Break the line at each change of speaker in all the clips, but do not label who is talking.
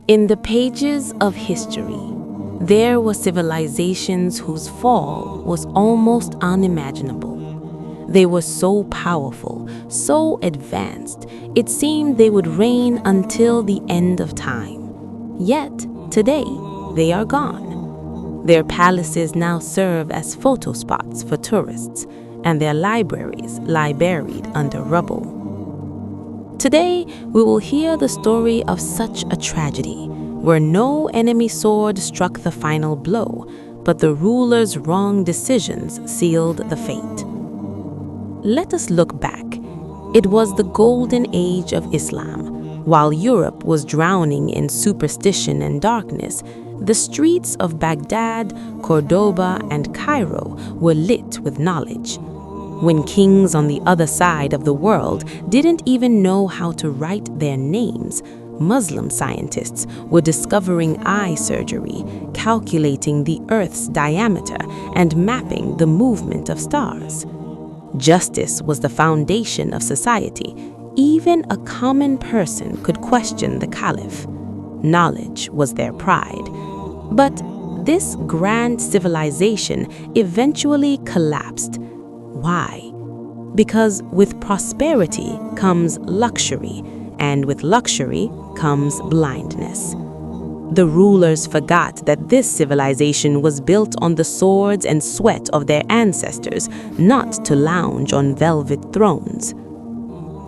In the pages of history, there were civilizations whose fall was almost unimaginable. They were so powerful, so advanced, it seemed they would reign until the end of time. Yet, today, they are gone. Their palaces now serve as photo spots for tourists, and their libraries lie buried under rubble. Today, we will hear the story of such a tragedy, where no enemy sword struck the final blow, but the ruler's wrong decisions sealed the fate. Let us look back. It was the golden age of Islam. While Europe was drowning in superstition and darkness, the streets of Baghdad, Cordoba, and Cairo were lit with knowledge. When kings on the other side of the world didn't even know how to write their names, Muslim scientists were discovering eye surgery, calculating the Earth's diameter, and mapping the movement of stars. Justice was the foundation of society. Even a common person could question the Caliph. Knowledge was their pride. But this grand civilization eventually collapsed. Why? Because with prosperity comes luxury, and with luxury comes blindness. The rulers forgot that this civilization was built on the swords and sweat of their ancestors, not to lounge on velvet thrones.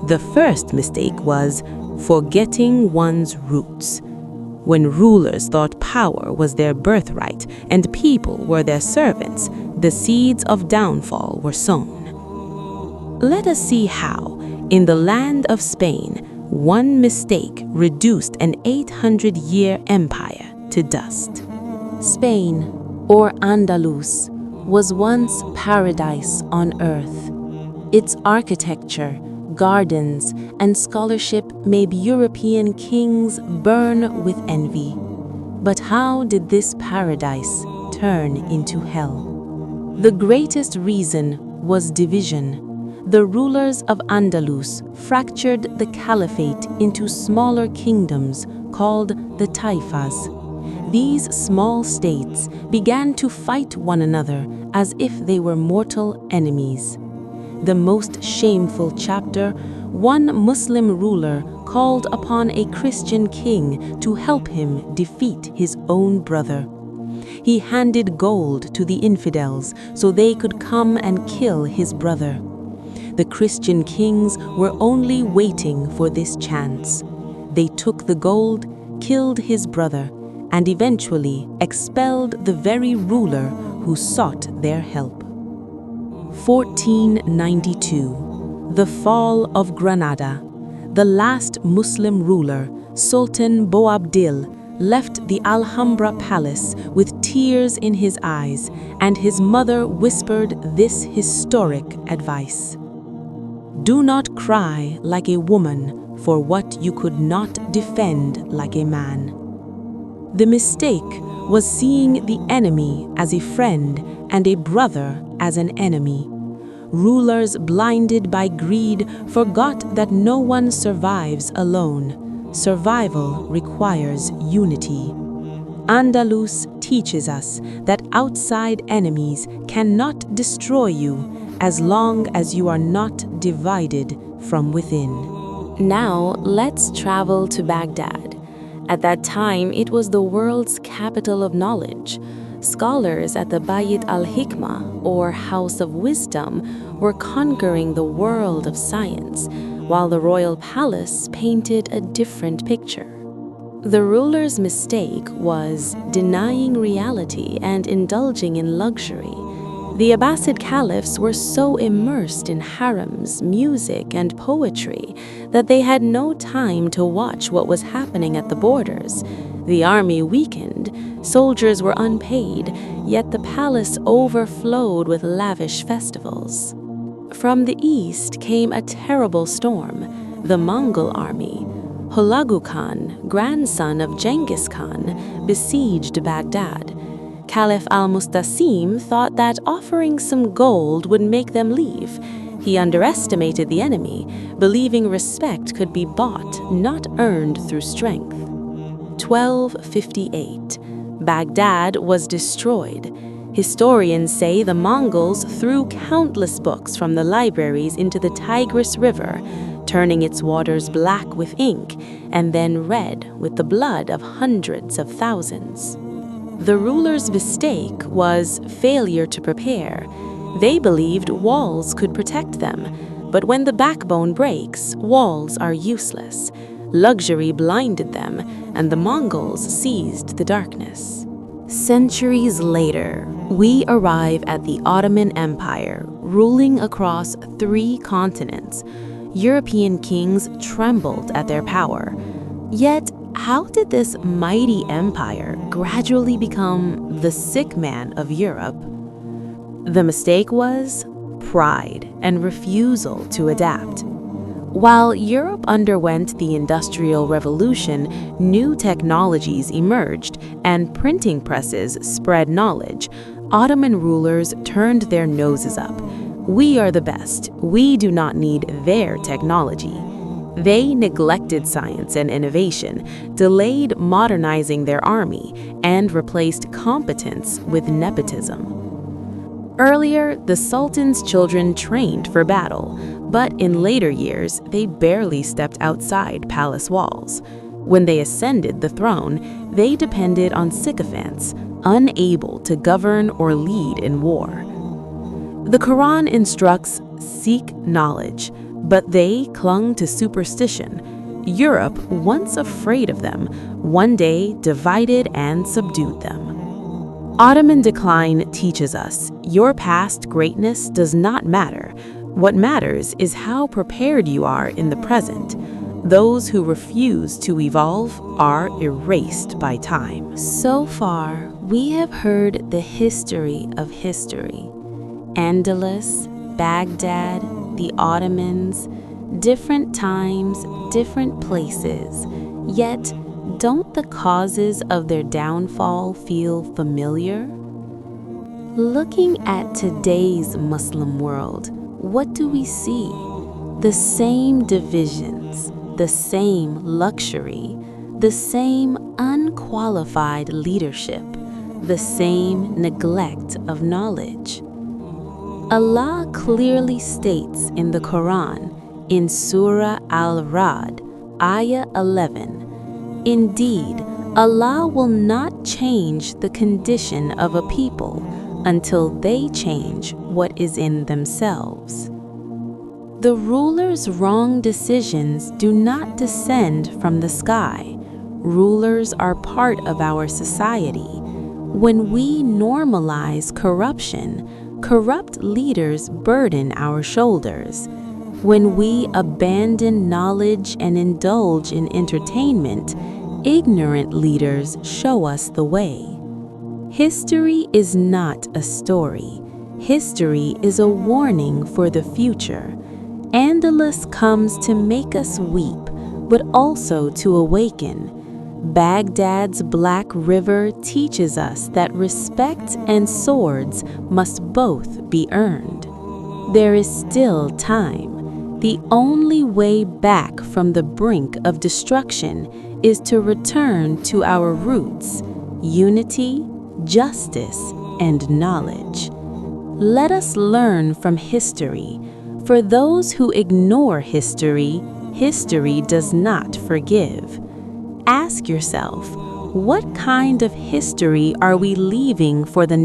The first mistake was forgetting one's roots. When rulers thought power was their birthright and people were their servants, the seeds of downfall were sown. Let us see how, in the land of Spain, one mistake reduced an 800-year empire to dust. Spain, or Andalus, was once paradise on earth. Its architecture, gardens, and scholarship made European kings burn with envy. But how did this paradise turn into hell? The greatest reason was division. The rulers of Andalus fractured the Caliphate into smaller kingdoms called the Taifas. These small states began to fight one another as if they were mortal enemies. The most shameful chapter, one Muslim ruler called upon a Christian king to help him defeat his own brother. He handed gold to the infidels so they could come and kill his brother. The Christian kings were only waiting for this chance. They took the gold, killed his brother, and eventually expelled the very ruler who sought their help. 1492. The fall of Granada. The last Muslim ruler, Sultan Boabdil, left the Alhambra palace with tears in his eyes, and his mother whispered this historic advice: "Do not cry like a woman for what you could not defend like a man." The mistake was seeing the enemy as a friend and a brother as an enemy. Rulers blinded by greed forgot that no one survives alone. Survival requires unity. Andalus teaches us that outside enemies cannot destroy you as long as you are not divided from within. Now, let's travel to Baghdad. At that time, it was the world's capital of knowledge. Scholars at the Bayt al-Hikmah, or House of Wisdom, were conquering the world of science, while the royal palace painted a different picture. The ruler's mistake was denying reality and indulging in luxury. The Abbasid caliphs were so immersed in harems, music, and poetry that they had no time to watch what was happening at the borders. The army weakened, soldiers were unpaid, yet the palace overflowed with lavish festivals. From the east came a terrible storm, the Mongol army. Hulagu Khan, grandson of Genghis Khan, besieged Baghdad. Caliph al-Mustasim thought that offering some gold would make them leave. He underestimated the enemy, believing respect could be bought, not earned through strength. 1258, Baghdad was destroyed. Historians say the Mongols threw countless books from the libraries into the Tigris River, turning its waters black with ink and then red with the blood of hundreds of thousands. The rulers' mistake was failure to prepare. They believed walls could protect them, but when the backbone breaks, walls are useless. Luxury blinded them, and the Mongols seized the darkness. Centuries later, we arrive at the Ottoman Empire, ruling across 3 continents. European kings trembled at their power. Yet, how did this mighty empire gradually become the sick man of Europe? The mistake was pride and refusal to adapt. While Europe underwent the Industrial Revolution, new technologies emerged and printing presses spread knowledge. Ottoman rulers turned their noses up. We are the best. We do not need their technology. They neglected science and innovation, delayed modernizing their army, and replaced competence with nepotism. Earlier, the Sultan's children trained for battle, but in later years, they barely stepped outside palace walls. When they ascended the throne, they depended on sycophants, unable to govern or lead in war. The Quran instructs, seek knowledge, but they clung to superstition. Europe, once afraid of them, one day divided and subdued them. Ottoman decline teaches us, your past greatness does not matter. What matters is how prepared you are in the present. Those who refuse to evolve are erased by time. So far, we have heard the history of history. Andalus, Baghdad, the Ottomans, different times, different places. Yet, don't the causes of their downfall feel familiar? Looking at today's Muslim world, what do we see? The same divisions, the same luxury, the same unqualified leadership, the same neglect of knowledge. Allah clearly states in the Quran, in Surah Al-Ra'd, Ayah 11, indeed, Allah will not change the condition of a people until they change what is in themselves. The ruler's wrong decisions do not descend from the sky. Rulers are part of our society. When we normalize corruption, corrupt leaders burden our shoulders. When we abandon knowledge and indulge in entertainment, ignorant leaders show us the way. History is not a story. History is a warning for the future. Andalus comes to make us weep, but also to awaken. Baghdad's Black River teaches us that respect and swords must both be earned. There is still time. The only way back from the brink of destruction is to return to our roots, unity, justice, and knowledge. Let us learn from history. For those who ignore history, history does not forgive. Ask yourself, what kind of history are we leaving for the